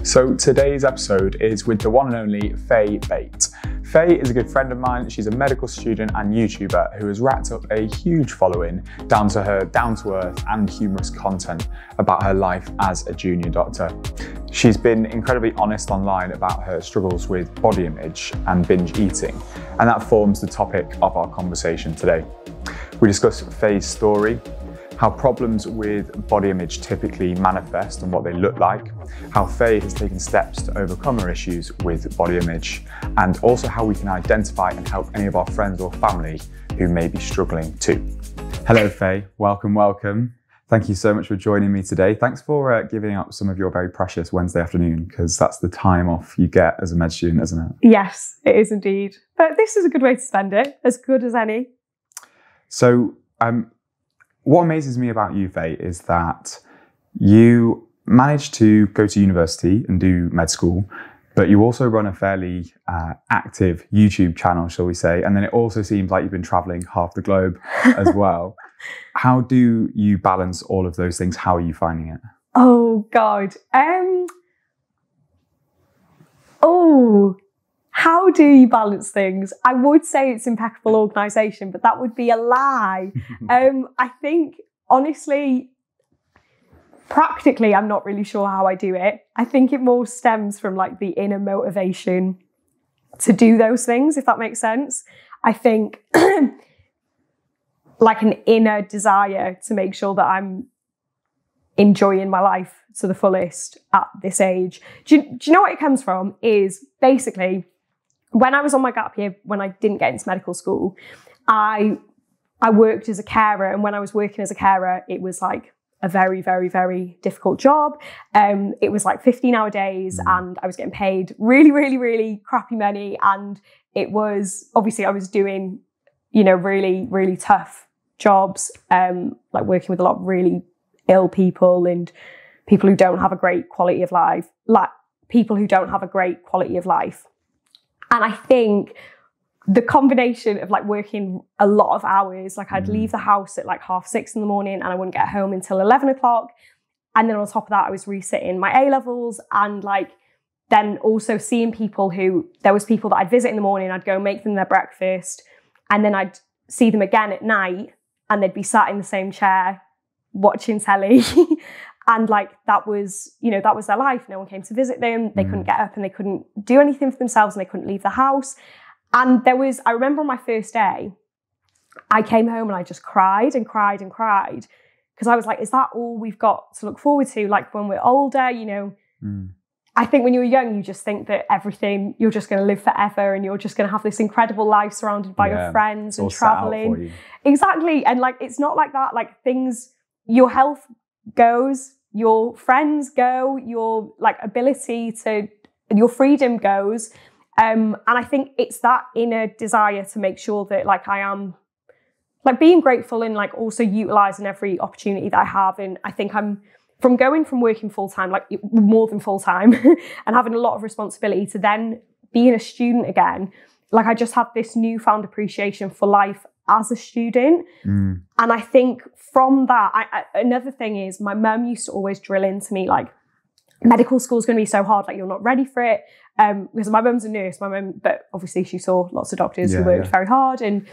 So today's episode is with the one and only Faye Bate. Faye is a good friend of mine. She's a medical student and YouTuber who has racked up a huge following down to her down-to-earth and humorous content about her life as a junior doctor. She's been incredibly honest online about her struggles with body image and binge eating, and that forms the topic of our conversation today. We discuss Faye's story, how problems with body image typically manifest and what they look like, how Faye has taken steps to overcome her issues with body image, and also how we can identify and help any of our friends or family who may be struggling too. Hello Faye, welcome. Thank you so much for joining me today. Thanks for giving up some of your very precious Wednesday afternoon, because that's the time off you get as a med student, isn't it? Yes, it is indeed. But this is a good way to spend it, as good as any. So, what amazes me about you, Faye, is that you managed to go to university and do med school, but you also run a fairly active YouTube channel, shall we say, and then it also seems like you've been traveling half the globe as well. How do you balance all of those things? How are you finding it? Oh, God. How do you balance things? I would say it's impeccable organisation, but that would be a lie. I think, honestly, practically, I'm not really sure how I do it. I think it more stems from like the inner motivation to do those things, if that makes sense. I think like an inner desire to make sure that I'm enjoying my life to the fullest at this age. Do you know what it comes from? Is basically, when I was on my gap year, when I didn't get into medical school, I worked as a carer. And when I was working as a carer, it was like a very, very, very difficult job. It was like 15-hour days and I was getting paid really, really, really crappy money. And it was, obviously I was doing, really, really tough jobs, like working with a lot of really ill people and people who don't have a great quality of life, And I think the combination of like working a lot of hours, like I'd leave the house at like 6:30 in the morning and I wouldn't get home until 11 o'clock. And then on top of that, I was resitting my A-levels and like then also seeing people there was people that I'd visit in the morning, I'd go make them their breakfast and then I'd see them again at night and they'd be sat in the same chair watching telly. And like, that was their life. No one came to visit them. They couldn't get up and they couldn't do anything for themselves and they couldn't leave the house. And I remember on my first day, I came home and I just cried and cried and cried. Because I was like, is that all we've got to look forward to? Like when we're older, I think when you're young, you just think that you're just going to live forever and you're just going to have this incredible life surrounded by your friends and traveling. Exactly. And like, it's not like that. Like your health goes, your friends go, your like ability to, your freedom goes. And I think it's that inner desire to make sure that like I am like being grateful and like also utilising every opportunity that I have. And I think I'm going from working full-time, like more than full-time and having a lot of responsibility to then being a student again. Like I just have this newfound appreciation for life as a student. And I think from that, another thing is my mum used to always drill into me like, medical school is going to be so hard, like you're not ready for it. Because my mum's a nurse, but obviously she saw lots of doctors who worked very hard. And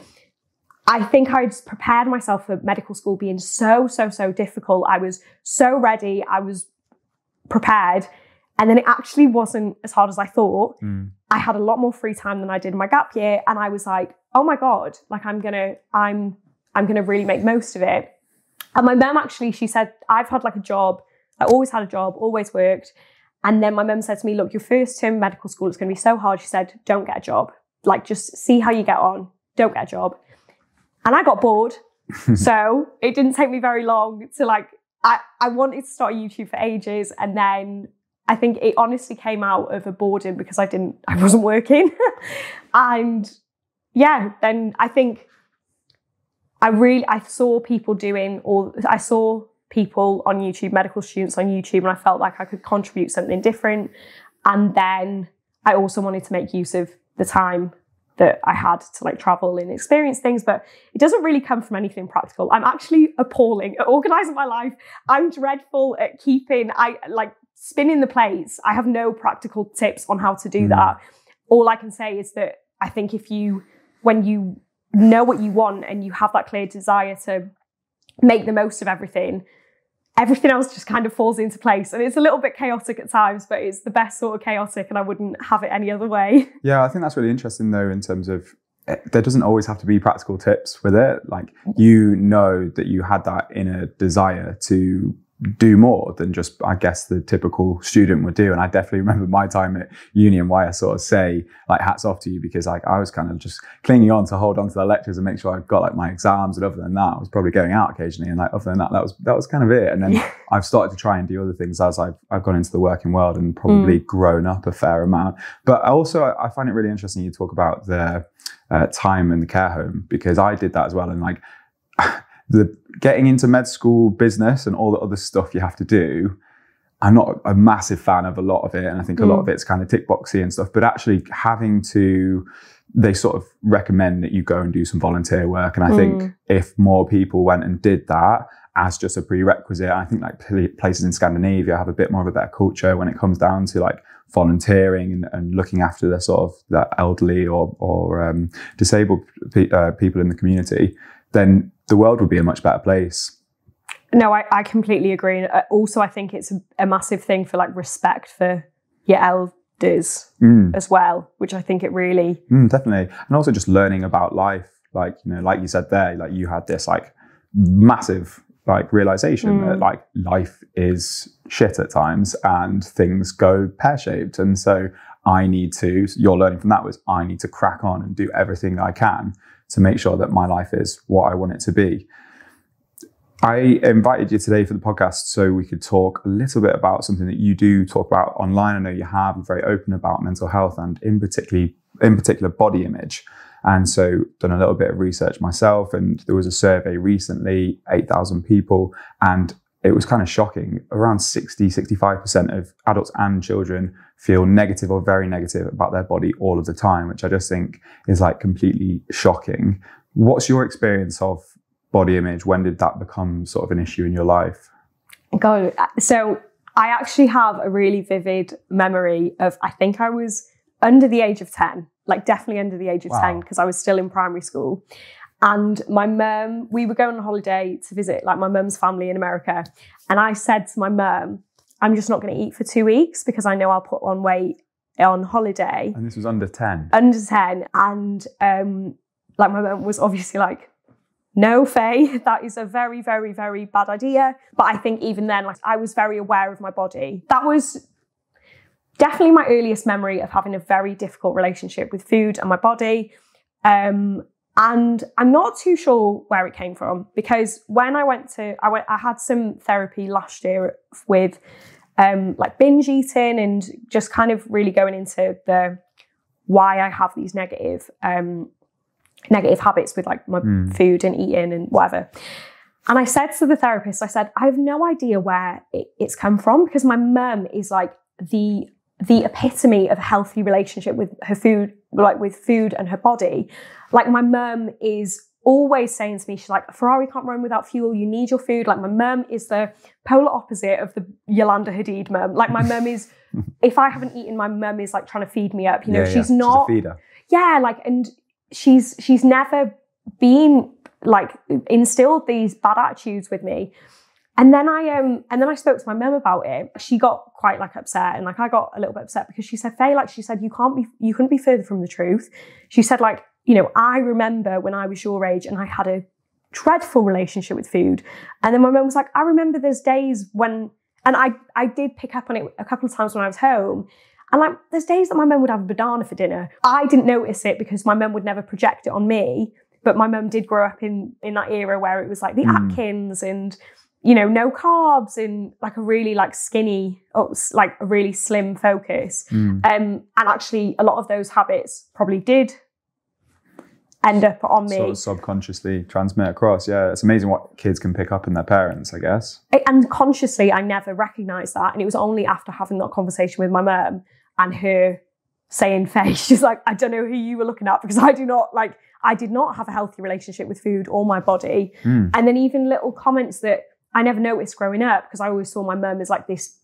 I think I'd prepared myself for medical school being so, so, so difficult. I was so ready. I was prepared. And then it actually wasn't as hard as I thought. I had a lot more free time than I did in my gap year. And I was like, oh my God, like I'm gonna really make most of it. And my mum actually, she said, I've had like a job. I always had a job, always worked. And then my mum said to me, look, your first term medical school is going to be so hard. She said, don't get a job. Like, just see how you get on. Don't get a job. And I got bored. So it didn't take me very long to like, I wanted to start YouTube for ages. And then I think it honestly came out of a boredom because I wasn't working. And yeah, then I think I saw people on YouTube, medical students on YouTube, and I felt like I could contribute something different. And then I also wanted to make use of the time that I had to like travel and experience things, but it doesn't really come from anything practical. I'm actually appalling at organising my life. I'm dreadful at spinning the plates, I have no practical tips on how to do that. All I can say is that I think when you know what you want and you have that clear desire to make the most of everything else just kind of falls into place. And it's a little bit chaotic at times, but it's the best sort of chaotic, and I wouldn't have it any other way. Yeah, I think that's really interesting though, in terms of there doesn't always have to be practical tips with it. Like, you know that you had that inner desire to do more than just, I guess, the typical student would do. And I definitely remember my time at uni and why I sort of say, like, hats off to you, because like I was kind of just clinging on to hold on to the lectures and make sure I got like my exams, and other than that I was probably going out occasionally, and like other than that was kind of it. And then I've started to try and do other things as I've gone into the working world and probably grown up a fair amount. But I find it really interesting you talk about the time in the care home, because I did that as well. And like the getting into med school business and all the other stuff you have to do, I'm not a massive fan of a lot of it. And I think a lot of it's kind of tick boxy and stuff, but actually they sort of recommend that you go and do some volunteer work. And I think if more people went and did that as just a prerequisite, I think like places in Scandinavia have a bit more of a better culture when it comes down to like volunteering and looking after the sort of the elderly or disabled people in the community, then the world would be a much better place. No, I completely agree. And also, I think it's a massive thing for like respect for your elders as well, which I think it really... definitely. And also just learning about life. Like, you know, like you said there, like you had this like massive like realization that like life is shit at times and things go pear-shaped. And so your learning from that was, I need to crack on and do everything I can to make sure that my life is what I want it to be. I invited you today for the podcast so we could talk a little bit about something that you do talk about online. I know you're very open about mental health and in particular body image. And so done a little bit of research myself, and there was a survey recently, 8,000 people, and it was kind of shocking. Around 65% of adults and children feel negative or very negative about their body all of the time, which I just think is like completely shocking. What's your experience of body image? When did that become sort of an issue in your life? God, so I actually have a really vivid memory of, I think I was under the age of 10, like definitely under the age of 10, because I was still in primary school. And my mum, we were going on holiday to visit like my mum's family in America. And I said to my mum, I'm just not going to eat for 2 weeks because I know I'll put on weight on holiday. And this was under 10? Under 10. And like my mum was obviously like, no, Faye, that is a very, very, very bad idea. But I think even then, like, I was very aware of my body. That was definitely my earliest memory of having a very difficult relationship with food and my body. And I'm not too sure where it came from, because when I had some therapy last year with like binge eating and just kind of really going into the why I have these negative habits with like my food and eating and whatever. And I said to the therapist, I said, I have no idea where it's come from, because my mum is like the epitome of a healthy relationship with her food, like with food and her body. Like my mum is always saying to me, she's like, a Ferrari can't run without fuel. You need your food. Like my mum is the polar opposite of the Yolanda Hadid mum. Like my mum is, if I haven't eaten, my mum is like trying to feed me up. You know, she's not. She's a feeder. Yeah, like, and she's never been like instilled these bad attitudes with me. And then I spoke to my mum about it. She got quite like upset, and like I got a little bit upset because she said, Faye, like she said, you couldn't be further from the truth. She said, like, you know, I remember when I was your age and I had a dreadful relationship with food. And then my mum was like, I remember there's days when, and I did pick up on it a couple of times when I was home. And like, there's days that my mum would have a banana for dinner. I didn't notice it because my mum would never project it on me. But my mum did grow up in that era where it was like the Atkins and, you know, no carbs and like a really like skinny, like a really slim focus. And actually a lot of those habits probably did end up on me. Sort of subconsciously transmit across. Yeah, it's amazing what kids can pick up in their parents, I guess. And consciously, I never recognised that. And it was only after having that conversation with my mum and her saying, Faye, she's like, I don't know who you were looking at, because I did not have a healthy relationship with food or my body. And then even little comments that I never noticed growing up, because I always saw my mum as like this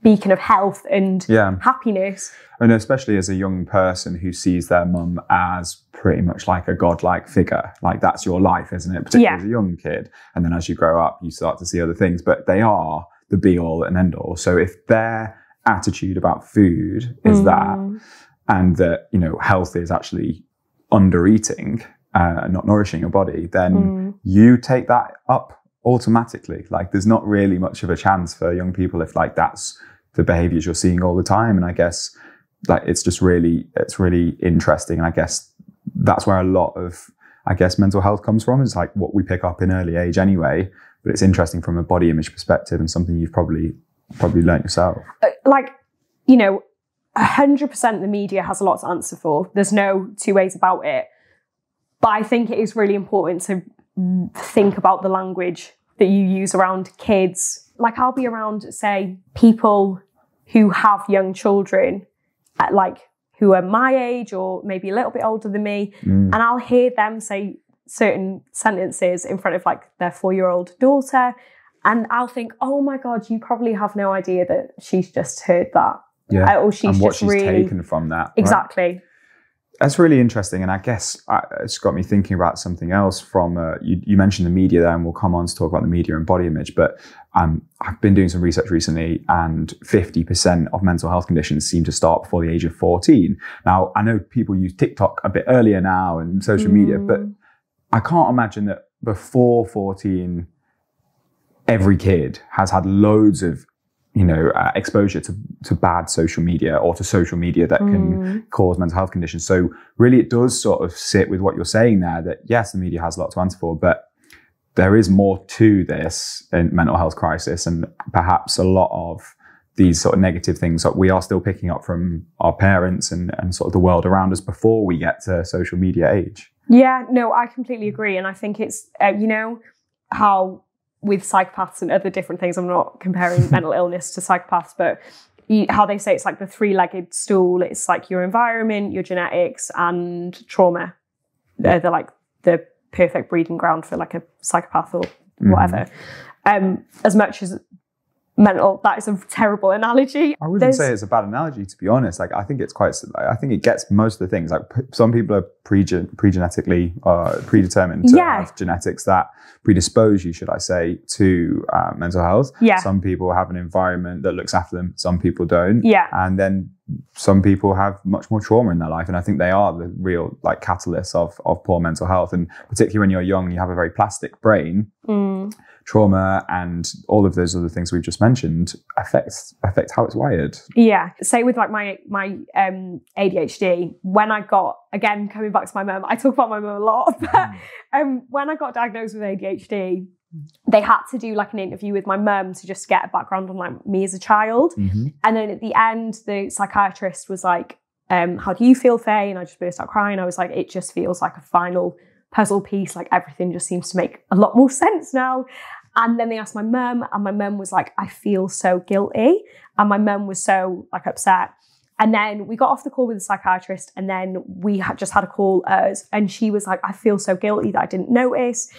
beacon of health and happiness. And especially as a young person who sees their mum as pretty much like a godlike figure, like that's your life, isn't it? Particularly as a young kid. And then as you grow up, you start to see other things, but they are the be all and end all. So if their attitude about food is that, and that, you know, health is actually under eating, not nourishing your body, then you take that up automatically. Like there's not really much of a chance for young people if like that's the behaviors you're seeing all the time. And I guess like it's really interesting. And I guess that's where a lot of, I guess, mental health comes from. It's like what we pick up in early age anyway, but it's interesting from a body image perspective and something you've probably learned yourself. Like, you know, 100% the media has a lot to answer for. There's no two ways about it. But I think it is really important to think about the language that you use around kids. Like I'll be around, say, people who have young children, like who are my age or maybe a little bit older than me, and I'll hear them say certain sentences in front of like their 4-year-old daughter, and I'll think, oh my God, you probably have no idea that she's just heard that. Yeah, or she's and what just she's really taken from that. Exactly. Right? That's really interesting. And I guess it's got me thinking about something else from, you mentioned the media there, and we'll come on to talk about the media and body image, but I've been doing some research recently, and 50% of mental health conditions seem to start before the age of 14. Now, I know people use TikTok a bit earlier now and social media, but I can't imagine that before 14, every kid has had loads of exposure to bad social media or to social media that can cause mental health conditions. So really it does sort of sit with what you're saying there, that yes, the media has a lot to answer for, but there is more to this in mental health crisis, and perhaps a lot of these sort of negative things that we are still picking up from our parents and sort of the world around us before we get to social media age. Yeah, no, I completely agree. And I think it's, how with psychopaths and other different things, I'm not comparing mental illness to psychopaths, but how they say it's like the 3-legged stool. It's like your environment, your genetics, and trauma. They're like the perfect breeding ground for like a psychopath or whatever. As much as mental, that is a terrible analogy. I wouldn't say it's a bad analogy, to be honest. Like I think I think it gets most of the things. Like some people are pregenetically predetermined to have genetics that predispose you, should I say, to mental health. Yeah. Some people have an environment that looks after them. Some people don't. Yeah. And then some people have much more trauma in their life. And I think they are the real like catalysts of poor mental health. And particularly when you're young, you have a very plastic brain. Trauma and all of those other things we've just mentioned affect how it's wired. Yeah. Say with like my ADHD, when I got, again, coming back to my mum, I talk about my mum a lot, but when I got diagnosed with ADHD, they had to do like an interview with my mum to just get a background on like me as a child. And then at the end, the psychiatrist was like, how do you feel, Faye? And I just burst out crying. I was like, it just feels like a final puzzle piece. Like everything just seems to make a lot more sense now. And then they asked my mum, and my mum was like, I feel so guilty. And my mum was so like upset. And then we got off the call with the psychiatrist, and then we just had a call and she was like, I feel so guilty that I didn't notice.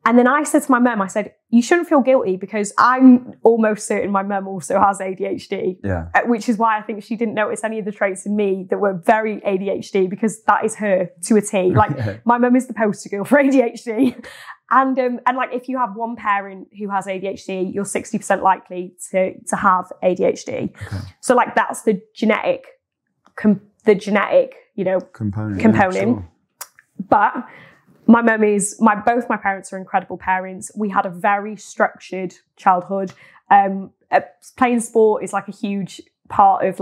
And then I said to my mum, I said, you shouldn't feel guilty, because I'm almost certain my mum also has ADHD. Yeah. Which is why I think she didn't notice any of the traits in me that were very ADHD, because that is her to a T. Like my mum is the poster girl for ADHD. And like if you have one parent who has ADHD, you're 60% likely to have ADHD. Okay. So like that's the genetic, component. Yeah, sure. But my mum both my parents are incredible parents. We had a very structured childhood. Playing sport is like a huge part of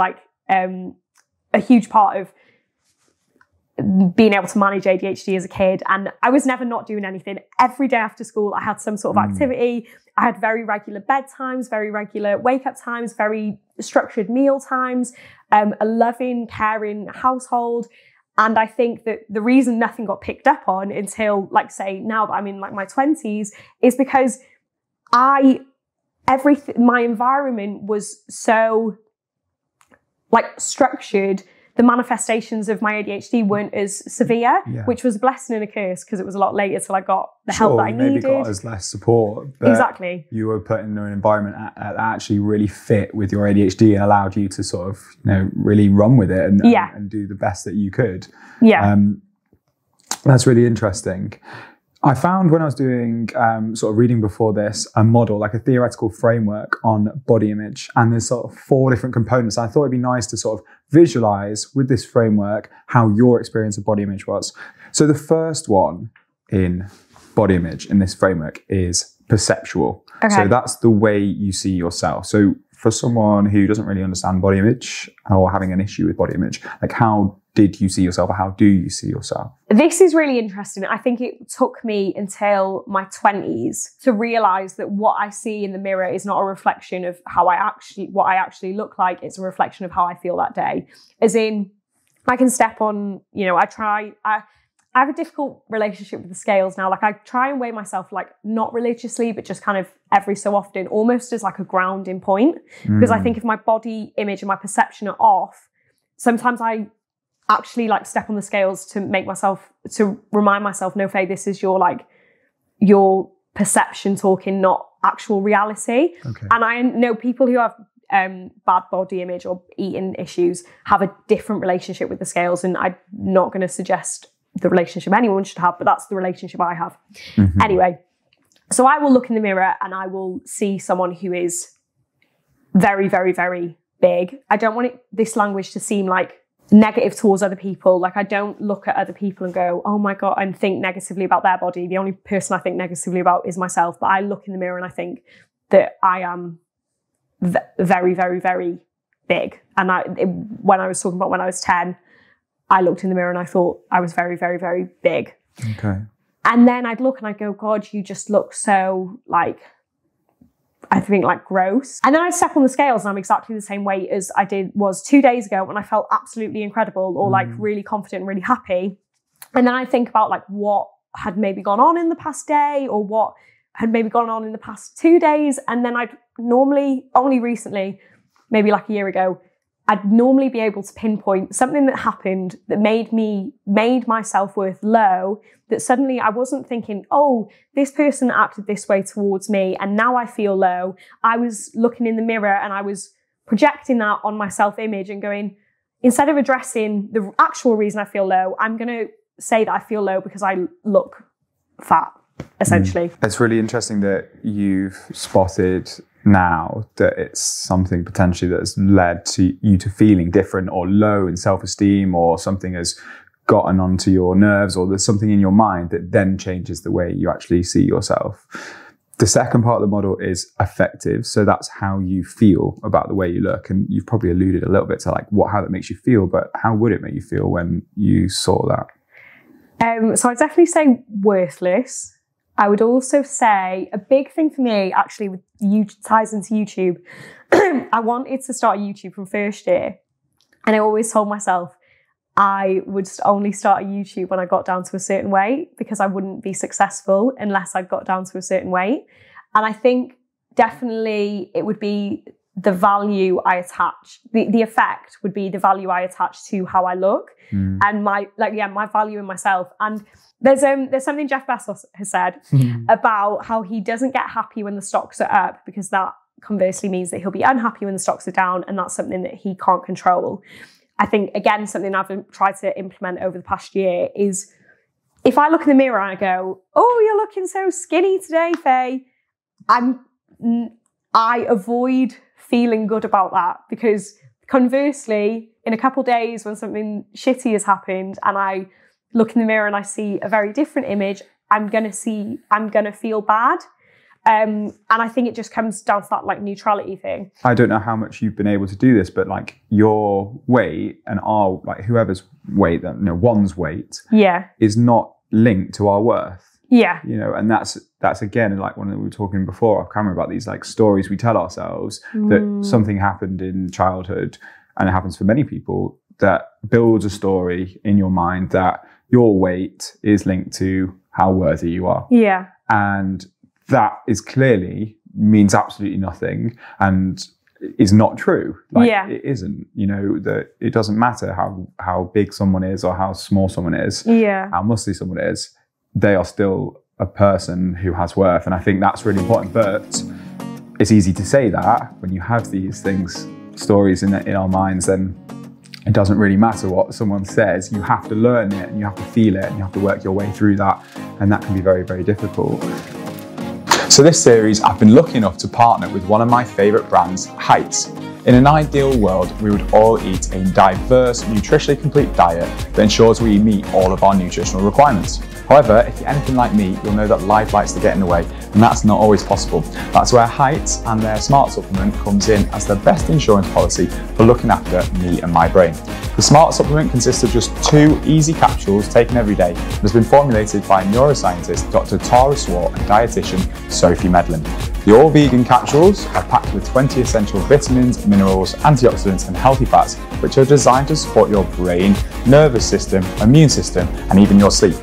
being able to manage ADHD as a kid. And I was never not doing anything. Every day after school, I had some sort of activity. I had very regular bedtimes, very regular wake-up times, very structured meal times, a loving, caring household. And I think that the reason nothing got picked up on until, like, say, now that I'm in like my 20s, is because my environment was so like structured the manifestations of my ADHD weren't as severe, which was a blessing and a curse because it was a lot later till I got the help that I needed. Maybe got us less support. But exactly. You were put in an environment that actually really fit with your ADHD and allowed you to sort of, really run with it and do the best that you could. Yeah. That's really interesting. I found when I was doing sort of reading before this, a model, like a theoretical framework on body image. And there's sort of 4 different components. I thought it'd be nice to sort of visualize with this framework how your experience of body image was. So the first one in body image in this framework is perceptual. Okay. So that's the way you see yourself. So for someone who doesn't really understand body image or having an issue with body image, like how did you see yourself or how do you see yourself? This is really interesting. I think it took me until my 20s to realise that what I see in the mirror is not a reflection of what I actually look like. It's a reflection of how I feel that day. As in, I can step on, I have a difficult relationship with the scales now. Like I try and weigh myself like not religiously, but just kind of every so often, almost as like a grounding point. Because I think if my body image and my perception are off, sometimes I actually like step on the scales to remind myself, no, Faye, this is your perception talking, not actual reality. Okay. And I know people who have bad body image or eating issues have a different relationship with the scales. And I'm not going to suggest the relationship anyone should have, but that's the relationship I have. Mm-hmm. Anyway, so I will look in the mirror and I will see someone who is very, very, very big. I don't want this language to seem like negative towards other people. Like I don't look at other people and go, oh my God, and think negatively about their body. The only person I think negatively about is myself. But I look in the mirror and I think that I am very, very, very big. And when I was talking about when I was 10, I looked in the mirror and I thought I was very, very, very big. Okay. And then I'd look and I'd go, God, you just look so I think gross. And then I'd step on the scales and I'm exactly the same weight as I was 2 days ago when I felt absolutely incredible or really confident and really happy. And then I think about what had maybe gone on in the past day or what had maybe gone on in the past 2 days. And then I'd normally, only recently, maybe a year ago, I'd normally be able to pinpoint something that happened that made my self-worth low, that suddenly I wasn't thinking, oh, this person acted this way towards me and now I feel low. I was looking in the mirror and I was projecting that on my self-image and going, instead of addressing the actual reason I feel low, I'm going to say that I feel low because I look fat, essentially. It's really interesting that you've spotted now that it's something potentially that's led to you to feeling different or low in self-esteem, or something has gotten onto your nerves, or there's something in your mind that then changes the way you actually see yourself. The second part of the model is affective. So that's how you feel about the way you look. And you've probably alluded a little bit to how that makes you feel, but how would it make you feel when you saw that? So I'd definitely say worthless. I would also say a big thing for me actually ties into YouTube. I wanted to start YouTube from first year. And I always told myself I would only start a YouTube when I got down to a certain weight, because I wouldn't be successful unless I got down to a certain weight. And I think definitely it would be the value I attach, the effect would be the value I attach to how I look and my value in myself. And there's something Jeff Bezos has said about how he doesn't get happy when the stocks are up, because that conversely means that he'll be unhappy when the stocks are down, and that's something that he can't control. I think, again, something I've tried to implement over the past year is if I look in the mirror and I go, oh, you're looking so skinny today, Faye, I avoid feeling good about that, because conversely, in a couple of days when something shitty has happened and I look in the mirror and I see a very different image, I'm going to feel bad. And I think it just comes down to that neutrality thing. I don't know how much you've been able to do this, but your weight and our whoever's weight, one's weight, is not linked to our worth. Yeah. And that's again one that we were talking before off camera about these stories we tell ourselves that something happened in childhood, and it happens for many people, that builds a story in your mind that your weight is linked to how worthy you are. Yeah. And that is clearly means absolutely nothing. And is not true. Like, Yeah. it isn't, you know, that it doesn't matter how big someone is or how small someone is, how muscly someone is, they are still a person who has worth. And I think that's really important. But it's easy to say that when you have these stories in our minds, then it doesn't really matter what someone says. You have to learn it and you have to feel it and you have to work your way through that. And that can be very, very difficult. So this series, I've been lucky enough to partner with one of my favourite brands, Heights. In an ideal world, we would all eat a diverse, nutritionally complete diet that ensures we meet all of our nutritional requirements. However, if you're anything like me, you'll know that life likes to get in the way, and that's not always possible. That's where Heights and their Smart Supplement comes in as the best insurance policy for looking after me and my brain. The Smart Supplement consists of just 2 easy capsules taken every day and has been formulated by neuroscientist Dr. Tara Swart and dietitian Sophie Medlin. The all-vegan capsules are packed with 20 essential vitamins, minerals, antioxidants and healthy fats, which are designed to support your brain, nervous system, immune system, and even your sleep.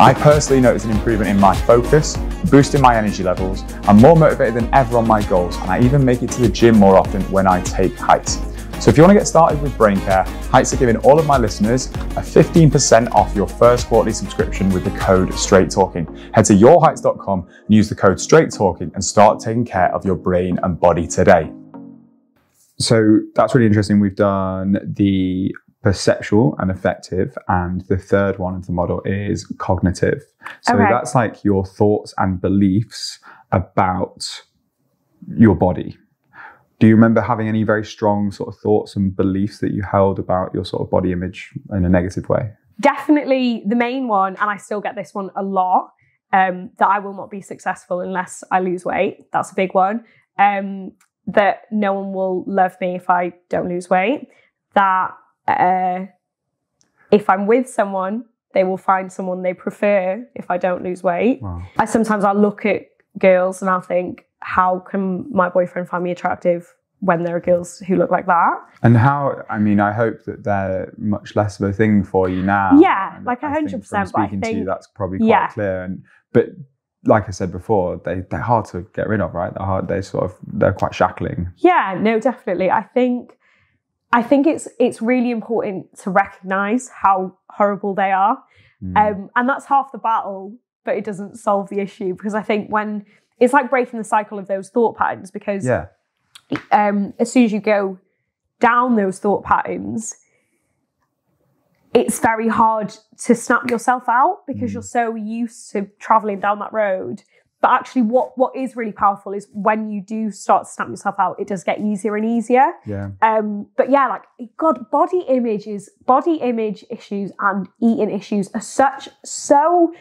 I personally noticed an improvement in my focus, boosting my energy levels. I'm more motivated than ever on my goals, and I even make it to the gym more often when I take Heights. So if you want to get started with brain care, Heights are giving all of my listeners a 15% off your first quarterly subscription with the code StraightTalking. Head to yourheights.com and use the code StraightTalking and start taking care of your brain and body today. So that's really interesting. We've done the perceptual and affective, and the third one of the model is cognitive. So that's like your thoughts and beliefs about your body. Do you remember having any very strong sort of thoughts and beliefs that you held about your sort of body image in a negative way? Definitely the main one, and I still get this one a lot, that I will not be successful unless I lose weight. That's a big one. That no one will love me if I don't lose weight. That if I'm with someone, they will find someone they prefer if I don't lose weight. Wow. I'll look at girls and I'll think, how can my boyfriend find me attractive when there are girls who look like that? And I hope that they're much less of a thing for you now. Yeah, and like 100%. From speaking to you, that's probably quite clear. But like I said before, they're hard to get rid of, right? They're quite shackling. Yeah, no, definitely. I think it's really important to recognise how horrible they are. And that's half the battle, but it doesn't solve the issue, because I think when it's like breaking the cycle of those thought patterns, because as soon as you go down those thought patterns, it's very hard to snap yourself out, because you're so used to travelling down that road. But actually what is really powerful is when you do start to snap yourself out, it does get easier and easier. Yeah. But yeah, like, God, body image issues and eating issues are so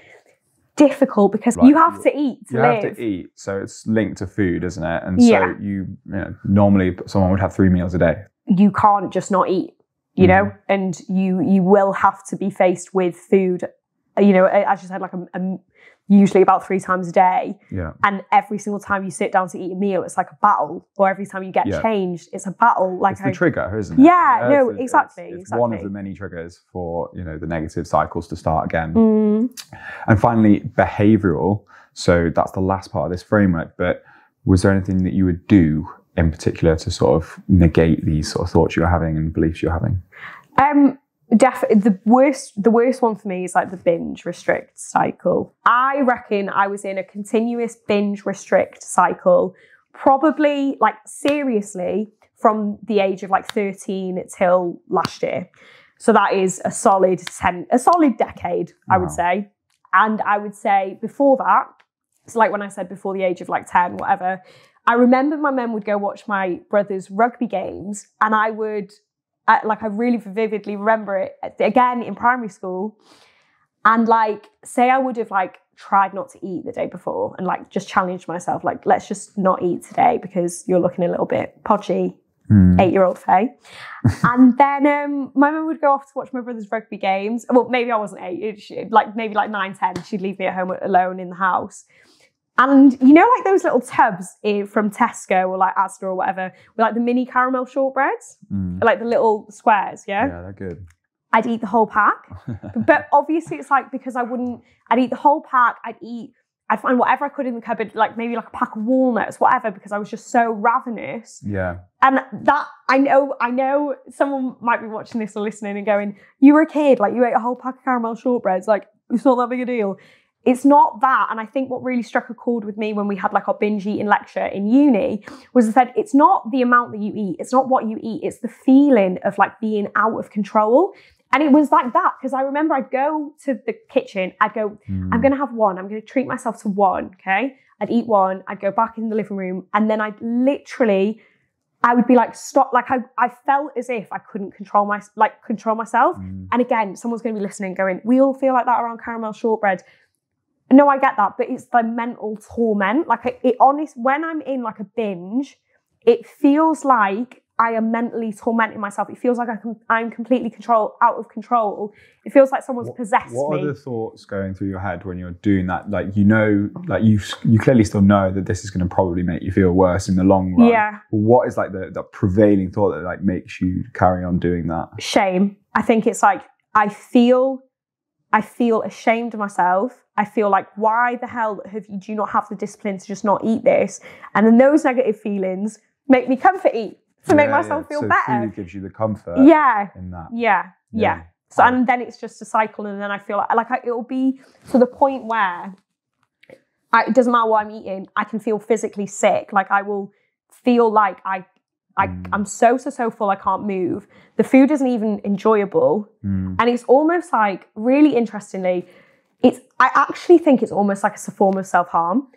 difficult, because you have to eat to live. You have to eat, so it's linked to food, isn't it? And so you know, normally someone would have 3 meals a day. You can't just not eat, you know, and you will have to be faced with food, you know, as you said, like usually about 3 times a day. Yeah. And every single time you sit down to eat a meal, it's like a battle. Or every time you get changed, it's a battle. Like, it's the trigger, isn't it? Yeah, no, exactly. It's one of the many triggers for, you know, the negative cycles to start again. And finally, behavioural. So that's the last part of this framework. But was there anything that you would do in particular to sort of negate these sort of thoughts you're having and beliefs you're having? The worst one for me is like the binge restrict cycle. I reckon I was in a continuous binge restrict cycle, probably, like, seriously, from the age of like 13 till last year. So that is a solid decade, I would say. And I would say before that, so like when I said before the age of like 10, whatever, I remember my mum would go watch my brother's rugby games, and I really vividly remember it again in primary school. And like, say I would have like tried not to eat the day before and like just challenged myself, like, let's just not eat today because you're looking a little bit podgy, 8-year-old Faye. And then my mum would go off to watch my brother's rugby games. Well, maybe I wasn't 8, maybe 9, 10. She'd leave me at home alone in the house. And you know, like those little tubs from Tesco or like Asda or whatever, with like the mini caramel shortbreads, like the little squares, Yeah, they're good. I'd eat the whole pack. But obviously it's like, because I'd eat the whole pack, I'd eat I'd find whatever I could in the cupboard, like maybe like a pack of walnuts, whatever, because I was just so ravenous. Yeah. And that, I know someone might be watching this or listening and going, you were a kid, like you ate a whole pack of caramel shortbreads, like it's not that big a deal. It's not that. And I think what really struck a chord with me when we had like our binge eating lecture in uni was that it's not the amount that you eat, it's not what you eat, it's the feeling of like being out of control. And it was like that, because I remember I'd go to the kitchen, I'd go, I'm going to have one, I'm going to treat myself to one, okay? I'd eat one, I'd go back in the living room, and then I would be like, stop, like I felt as if I couldn't control myself. And again, someone's going to be listening going, we all feel like that around caramel shortbread. No, I get that, but it's the mental torment. Like when I'm in like a binge, it feels like I am mentally tormenting myself. It feels like I'm completely out of control. It feels like someone's possessed me. What are the thoughts going through your head when you're doing that? Like, you know, like you clearly still know that this is going to probably make you feel worse in the long run. Yeah. What is like the prevailing thought that like makes you carry on doing that? Shame. I think it's like, I feel ashamed of myself. I feel like, why the hell do you not have the discipline to just not eat this? And then those negative feelings make me comfort eat. To make myself feel better. Food gives you the comfort. Yeah. In that. Yeah. So and then it's just a cycle, and then I feel like it'll be to the point where it doesn't matter what I'm eating. I can feel physically sick. Like I will feel like I'm so full I can't move. The food isn't even enjoyable, and it's almost like, really interestingly, I actually think it's almost like it's a form of self-harm.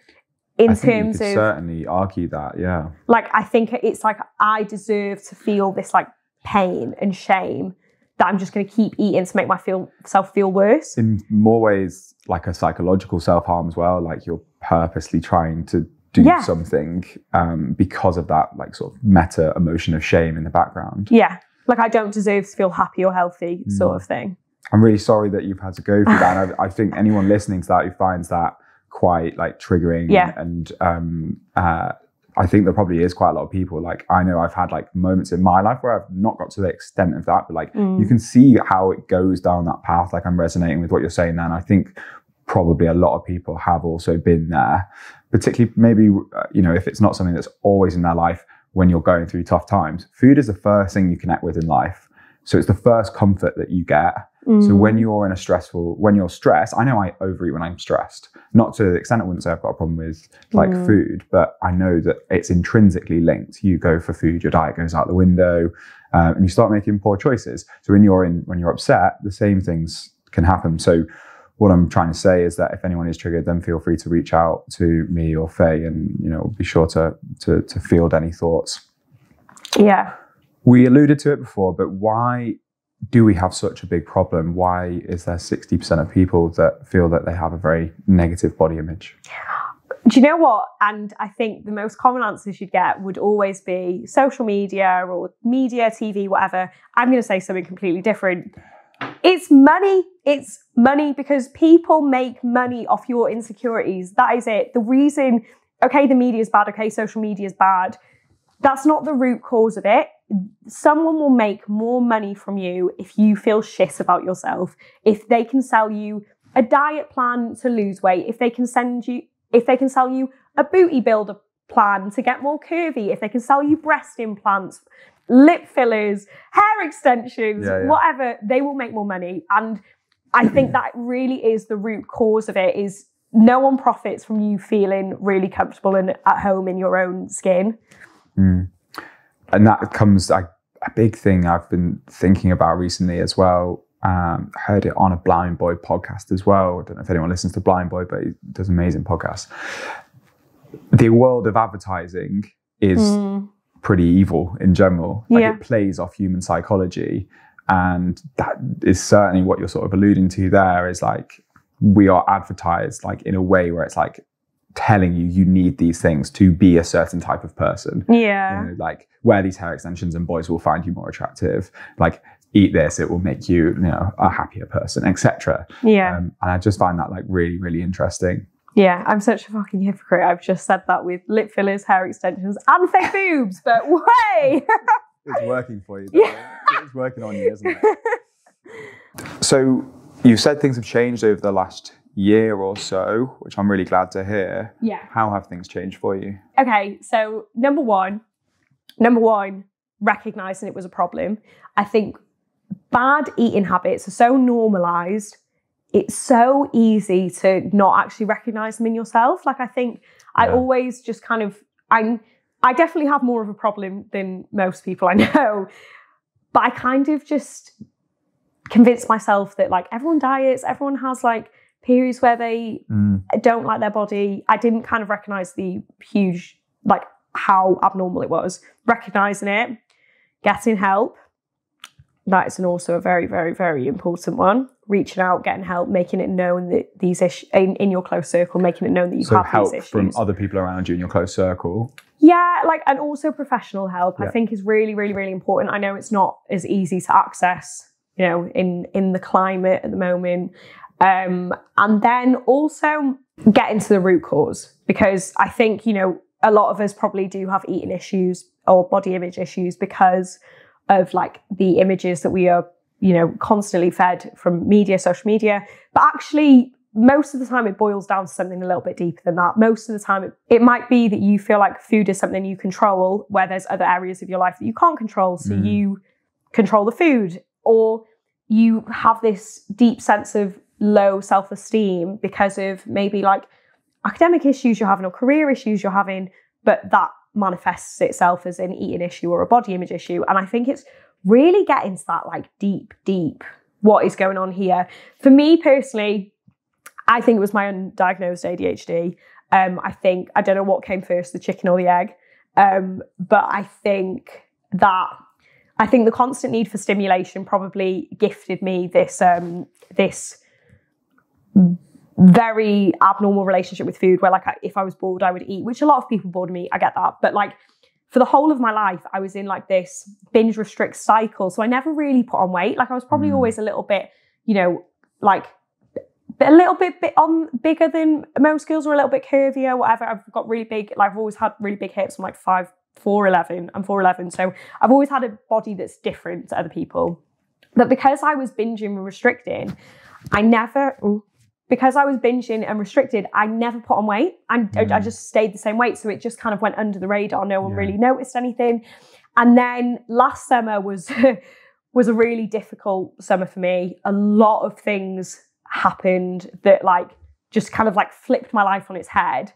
I think you could certainly argue that, yeah. Like, I think it's like I deserve to feel this like pain and shame that I'm just going to keep eating to make myself feel worse. In more ways, like a psychological self-harm as well. Like you're purposely trying to do something because of that like sort of meta emotion of shame in the background. Yeah, like I don't deserve to feel happy or healthy sort of thing. I'm really sorry that you've had to go through that. I think anyone listening to that who finds that quite like triggering and I think there probably is quite a lot of people, like I know I've had like moments in my life where I've not got to the extent of that, but like you can see how it goes down that path. Like I'm resonating with what you're saying there, and I think probably a lot of people have also been there, particularly maybe you know, if it's not something that's always in their life when you're going through tough times. Food is the first thing you connect with in life, so it's the first comfort that you get. So when you're stressed, I know I overeat when I'm stressed. Not to the extent I wouldn't say I've got a problem with like food, but I know that it's intrinsically linked. You go for food, your diet goes out the window, and you start making poor choices. So when you're upset, the same things can happen. So what I'm trying to say is that if anyone is triggered, then feel free to reach out to me or Faye, and you know, be sure to field any thoughts. Yeah. We alluded to it before, but why do we have such a big problem? Why is there 60% of people that feel that they have a very negative body image? Do you know what? And I think the most common answers you'd get would always be social media or media, TV, whatever. I'm going to say something completely different. It's money. It's money, because people make money off your insecurities. That is it. The reason, okay, the media is bad. Okay, social media is bad. That's not the root cause of it. Someone will make more money from you if you feel shit about yourself. If they can sell you a diet plan to lose weight, if they can sell you a booty builder plan to get more curvy, if they can sell you breast implants, lip fillers, hair extensions, whatever, they will make more money. And I think that really is the root cause of it, is no one profits from you feeling really comfortable and at home in your own skin. And that comes a big thing I've been thinking about recently as well. Heard it on a Blind Boy podcast as well. I don't know if anyone listens to Blind Boy, but he does amazing podcasts. The world of advertising is pretty evil in general. Like it plays off human psychology, and that is certainly what you're sort of alluding to there, is like we are advertised like in a way where it's like telling you need these things to be a certain type of person. Yeah. You know, like wear these hair extensions and boys will find you more attractive. Like eat this, it will make you, a happier person, etc. Yeah. And I just find that like really, really interesting. Yeah, I'm such a fucking hypocrite. I've just said that with lip fillers, hair extensions, and fake boobs, but way! It's working for you, though. Yeah. It's working on you, isn't it? So you said things have changed over the last year or so, which I'm really glad to hear. Yeah. How have things changed for you? Okay, so number one, recognizing it was a problem. I think bad eating habits are so normalized. It's so easy to not actually recognize them in yourself. Like, I think I always just kind of, I definitely have more of a problem than most people I know, but I kind of just convinced myself that like everyone diets, everyone has like periods where they don't like their body. I didn't kind of recognize the huge, like how abnormal it was. Recognizing it, getting help. That is also a very, very, very important one. Reaching out, getting help, making it known that these issues in your close circle, making it known that you have these issues. So help from other people around you in your close circle. Yeah, like, and also professional help, I think is really, really, really important. I know it's not as easy to access, you know, in the climate at the moment. And then also get into the root cause, because I think, you know, a lot of us probably do have eating issues or body image issues because of like the images that we are, you know, constantly fed from media, social media. But actually, most of the time it boils down to something a little bit deeper than that. Most of the time it might be that you feel like food is something you control, where there's other areas of your life that you can't control. So you control the food, or you have this deep sense of low self-esteem because of maybe like academic issues you're having or career issues you're having, but that manifests itself as an eating issue or a body image issue. And I think it's really getting to that like deep, what is going on here? For me personally, I think it was my undiagnosed ADHD. I don't know what came first, the chicken or the egg. But I think the constant need for stimulation probably gifted me this very abnormal relationship with food, where like if I was bored, I would eat, which a lot of people bored me. I get that. But like for the whole of my life, I was in like this binge restrict cycle. So I never really put on weight. Like I was probably always a little bit, you know, like a little bit on bigger than most girls, or a little bit curvier, whatever. I've got really big, like I've always had really big hips. I'm like 4'11". I'm 4'11". So I've always had a body that's different to other people. But because I was binging and restricting, because I was binging and restricted, I never put on weight. I just stayed the same weight. So it just kind of went under the radar. No one really noticed anything. And then last summer was a really difficult summer for me. A lot of things happened that like just kind of like flipped my life on its head.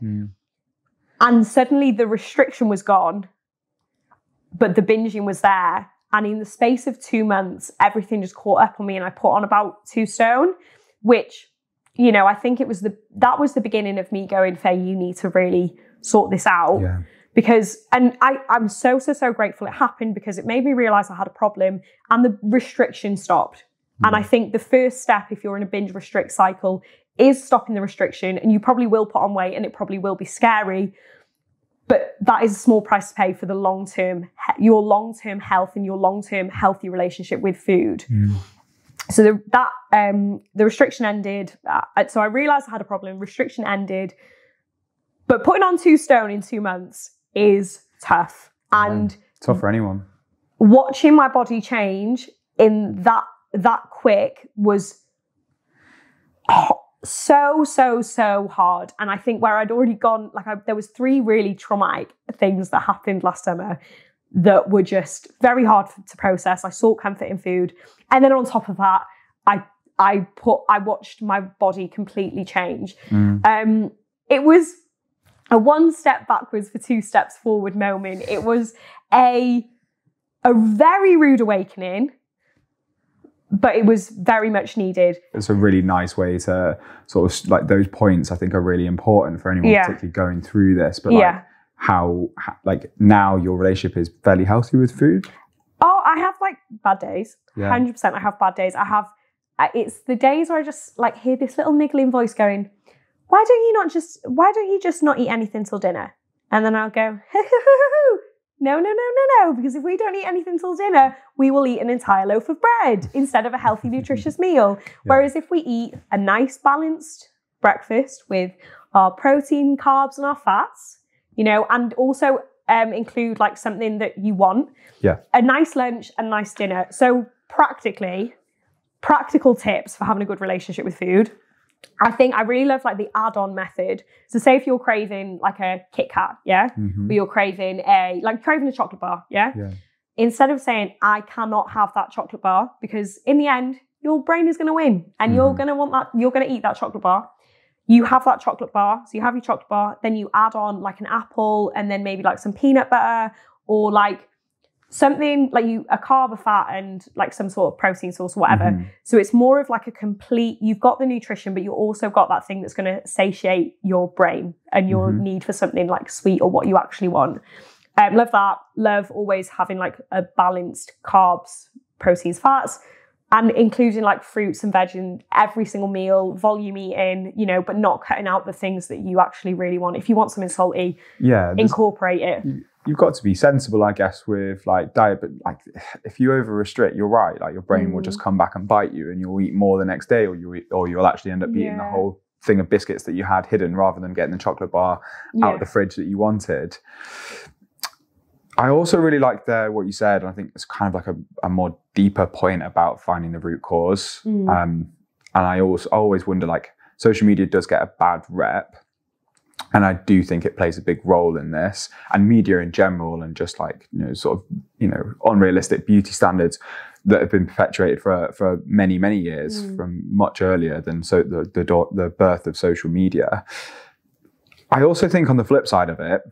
And suddenly the restriction was gone, but the binging was there. And in the space of 2 months, everything just caught up on me, and I put on about 2 stone, which, you know, I think that was the beginning of me going, Faye, you need to really sort this out. Yeah. Because, and I'm so grateful it happened, because it made me realize I had a problem and the restriction stopped. And I think the first step, if you're in a binge restrict cycle, is stopping the restriction. And you probably will put on weight and it probably will be scary, but that is a small price to pay for the your long-term health and your long-term healthy relationship with food. So the restriction ended. So I realized I had a problem. Restriction ended, but putting on 2 stone in 2 months is tough. And tough for anyone. Watching my body change in that quick was so hard. And I think where I'd already gone, like there was 3 really traumatic things that happened last summer that were just very hard to process. I sought comfort in food. And then on top of that, I watched my body completely change. It was a 1 step backwards for 2 steps forward moment. It was a very rude awakening, but it was very much needed. It's a really nice way to sort of like, those points I think are really important for anyone particularly going through this. But like how like now your relationship is fairly healthy with food? Oh, I have like bad days. 100% I have bad days. It's the days where I just like hear this little niggling voice going, why don't you just not eat anything till dinner? And then I'll go, no, because if we don't eat anything till dinner, we will eat an entire loaf of bread instead of a healthy, nutritious meal. Whereas if we eat a nice balanced breakfast with our protein, carbs and our fats, you know, and also include like something that you want, a nice lunch and nice dinner. So practical tips for having a good relationship with food. I think I really love like the add-on method. So say if you're craving like a Kit Kat, yeah, but you're craving a chocolate bar, yeah? Instead of saying I cannot have that chocolate bar, because in the end your brain is going to win and you're going to want that, you're going to eat that chocolate bar. You have that chocolate bar, so you have your chocolate bar, then you add on like an apple and then maybe like some peanut butter or like something like a carb, a fat, and like some sort of protein source or whatever. So it's more of like a complete, you've got the nutrition, but you've also got that thing that's going to satiate your brain and your need for something like sweet or what you actually want. Love that. Love always having like a balanced carbs, proteins, fats, and including like fruits and veg in every single meal, volume eating, you know, but not cutting out the things that you actually really want. If you want something salty, incorporate it. You've got to be sensible, I guess, with like diet, but like if you over restrict, you're right. Like your brain will just come back and bite you, and you'll eat more the next day, or you'll actually end up eating the whole thing of biscuits that you had hidden rather than getting the chocolate bar out of the fridge that you wanted. I also really like what you said, and I think it's kind of like a more deeper point about finding the root cause. And I always wonder, like, social media does get a bad rep. And I do think it plays a big role in this, and media in general, and just like, you know, sort of, you know, unrealistic beauty standards that have been perpetuated for many, many years, from much earlier than the birth of social media. I also think on the flip side of it,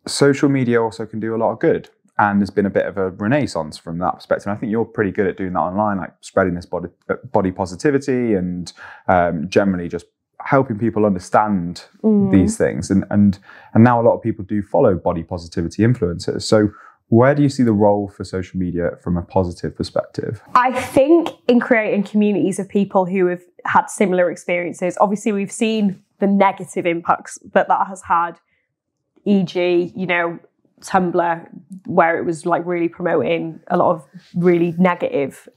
social media also can do a lot of good. And there's been a bit of a renaissance from that perspective. And I think you're pretty good at doing that online, like spreading this body positivity and generally just helping people understand these things. And now a lot of people do follow body positivity influencers. So where do you see the role for social media from a positive perspective? I think in creating communities of people who have had similar experiences. Obviously, we've seen the negative impacts that has had, e.g., you know, Tumblr, where it was like really promoting a lot of really negative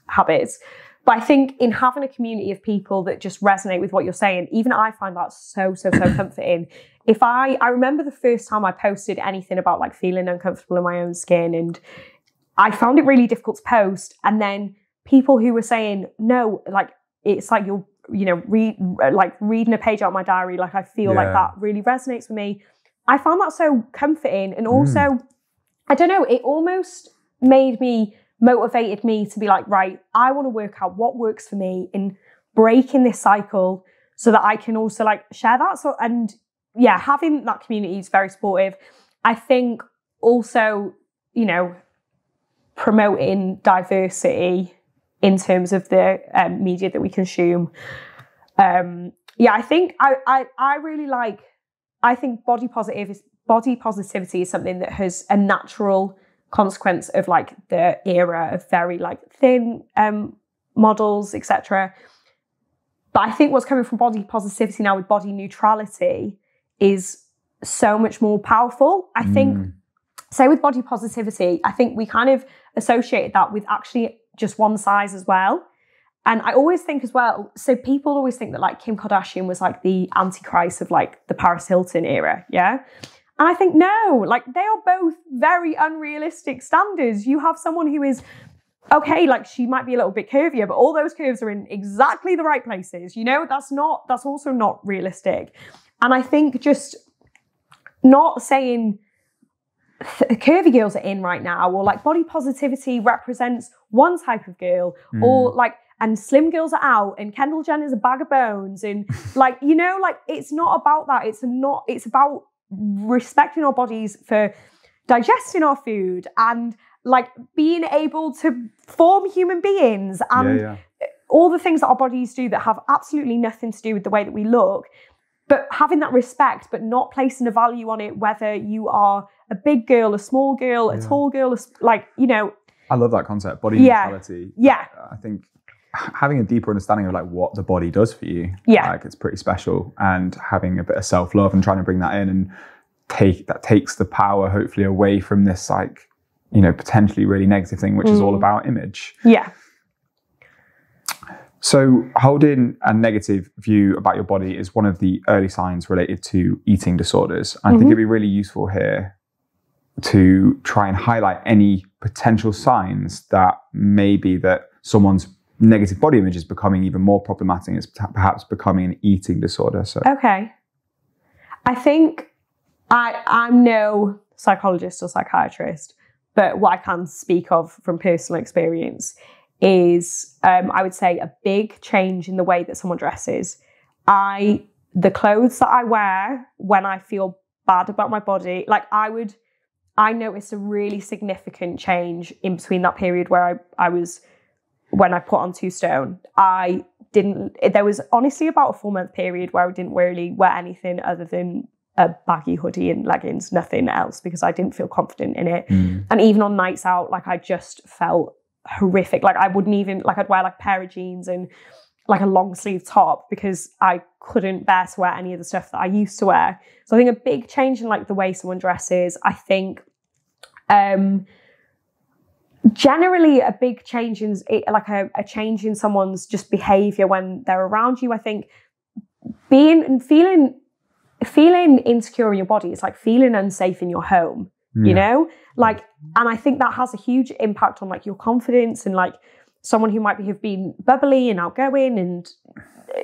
habits. But I think in having a community of people that just resonate with what you're saying, even I find that so comforting. If I remember the first time I posted anything about like feeling uncomfortable in my own skin, and I found it really difficult to post. And then people who were saying, no, like, it's like you're, you know, reading a page out of my diary, like I feel like that really resonates with me. I found that so comforting. And also, I don't know, it almost motivated me to be like, right, I want to work out what works for me in breaking this cycle so that I can also like share that. So, and yeah, having that community is very supportive. I think also, you know, promoting diversity in terms of the media that we consume. I think I really like, I think body positivity is something that has a natural consequence of like the era of very like thin models, etc. But I think what's coming from body positivity now with body neutrality is so much more powerful. I think, say with body positivity, I think we kind of associated that with actually just one size as well. And I always think as well, so people always think that like Kim Kardashian was like the antichrist of like the Paris Hilton era, yeah? And I think no, like they are both very unrealistic standards. You have someone who is, okay, like she might be a little bit curvier, but all those curves are in exactly the right places. You know, that's also not realistic. And I think just not saying curvy girls are in right now, or like body positivity represents one type of girl, or like, and slim girls are out, and Kendall Jenner's a bag of bones, and like, you know, like it's not about that. It's about respecting our bodies for digesting our food and like being able to form human beings and all the things that our bodies do that have absolutely nothing to do with the way that we look, but having that respect, but not placing a value on it, whether you are a big girl, a small girl, a tall girl, like, you know. I love that concept, body neutrality. I think having a deeper understanding of like what the body does for you, like it's pretty special, and having a bit of self-love and trying to bring that in and takes the power hopefully away from this like, you know, potentially really negative thing, which is all about image. So holding a negative view about your body is one of the early signs related to eating disorders. I think it'd be really useful here to try and highlight any potential signs that maybe that someone's negative body image is becoming even more problematic. It's perhaps becoming an eating disorder. So okay, I think I'm no psychologist or psychiatrist, but what I can speak of from personal experience is I would say a big change in the way that someone dresses. The clothes that I wear when I feel bad about my body, like I noticed a really significant change in between that period where when I put on 2 stone. There was honestly about a 4-month period where I didn't really wear anything other than a baggy hoodie and leggings, nothing else, because I didn't feel confident in it. And even on nights out, like I just felt horrific. Like I wouldn't even, like I'd wear like a pair of jeans and like a long sleeve top because I couldn't bear to wear any of the stuff that I used to wear. So I think a big change in like the way someone dresses. I think generally a big change in like a change in someone's just behavior when they're around you. I think feeling insecure in your body, it's like feeling unsafe in your home, you know, like, and I think that has a huge impact on like your confidence, and like someone who might have been bubbly and outgoing and,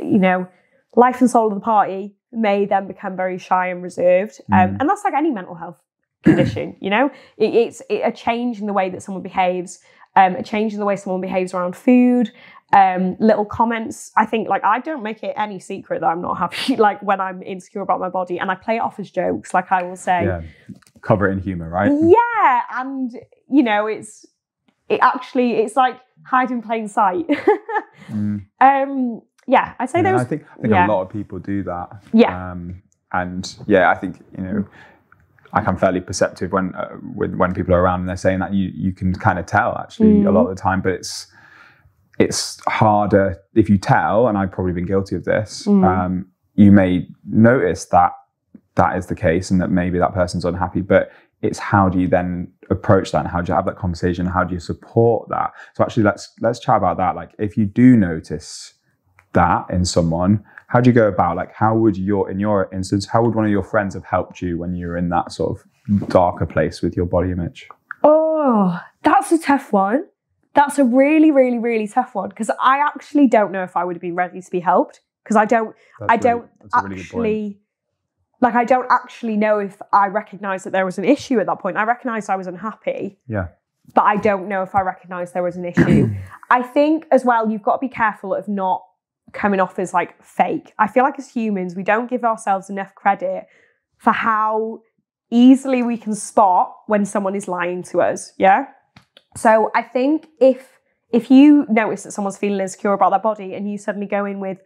you know, life and soul of the party may then become very shy and reserved. And that's like any mental health condition, you know, it's a change in the way that someone behaves, a change in the way someone behaves around food, little comments. I think like I don't make it any secret that I'm not happy, like when I'm insecure about my body, and I play it off as jokes. Like I will say, cover it in humor, right? Yeah, and you know, it's like hide in plain sight. Yeah, I'd say I think a lot of people do that. And I think, you know, like I'm fairly perceptive when people are around and they're saying that, you can kind of tell actually a lot of the time, but it's harder if you tell, and I've probably been guilty of this. You may notice that is the case and that maybe that person's unhappy, but it's how do you then approach that, and how do you have that conversation, and how do you support that? So actually let's chat about that. Like if you do notice that in someone, how do you go about, like, in your instance, how would one of your friends have helped you when you were in that sort of darker place with your body image? Oh, that's a tough one. That's a really, really, really tough one, because I actually don't know if I would have been ready to be helped, because I don't actually know if I recognised that there was an issue at that point. I recognised I was unhappy. Yeah. But I don't know if I recognised there was an issue. I think as well, you've got to be careful of not coming off as like fake. I feel like as humans, we don't give ourselves enough credit for how easily we can spot when someone is lying to us. Yeah. So I think if you notice that someone's feeling insecure about their body and you suddenly go in with,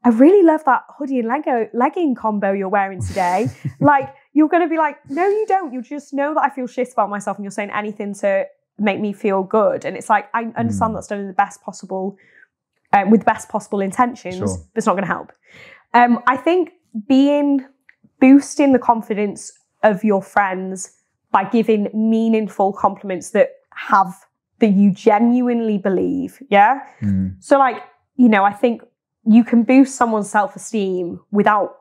I really love that hoodie and legging combo you're wearing today. Like, you're going to be like, no, you don't. You just know that I feel shit about myself and you're saying anything to make me feel good. And it's like, I understand that's done in the best possible, with the best possible intentions, but it's not going to help. I think boosting the confidence of your friends by giving meaningful compliments that you genuinely believe. Yeah. So like, you know, I think you can boost someone's self-esteem without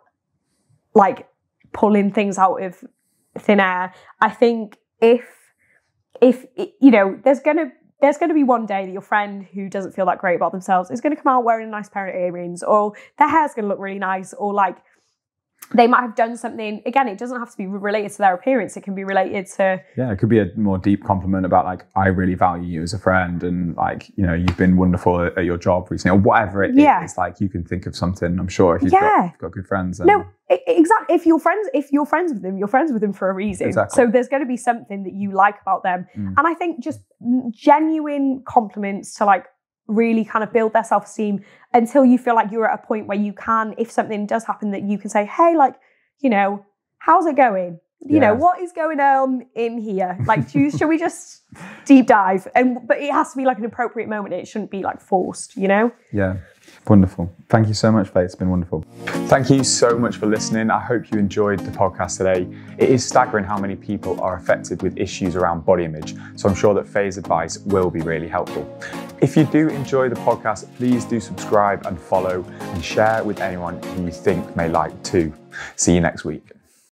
like pulling things out of thin air. I think if you know, there's going to be one day that your friend who doesn't feel that great about themselves is going to come out wearing a nice pair of earrings, or their hair's going to look really nice, or like they might have done something. Again, it doesn't have to be related to their appearance. It can be related to... Yeah, it could be a more deep compliment about like, I really value you as a friend, and like, you know, you've been wonderful at your job recently, or whatever it is. Like, you can think of something, I'm sure, if you've got good friends. And... No, exactly. If you're friends with them, you're friends with them for a reason. Exactly. So there's going to be something that you like about them. And I think just genuine compliments to like really kind of build their self-esteem until you feel like you're at a point where you can, if something does happen, that you can say, hey, like, you know, how's it going? You know, what is going on in here? Like, should we just deep dive? But it has to be like an appropriate moment. It shouldn't be like forced, you know? Yeah. Wonderful. Thank you so much, Faye. It's been wonderful. Thank you so much for listening. I hope you enjoyed the podcast today. It is staggering how many people are affected with issues around body image, so I'm sure that Faye's advice will be really helpful. If you do enjoy the podcast, please do subscribe and follow, and share with anyone who you think may like too. See you next week.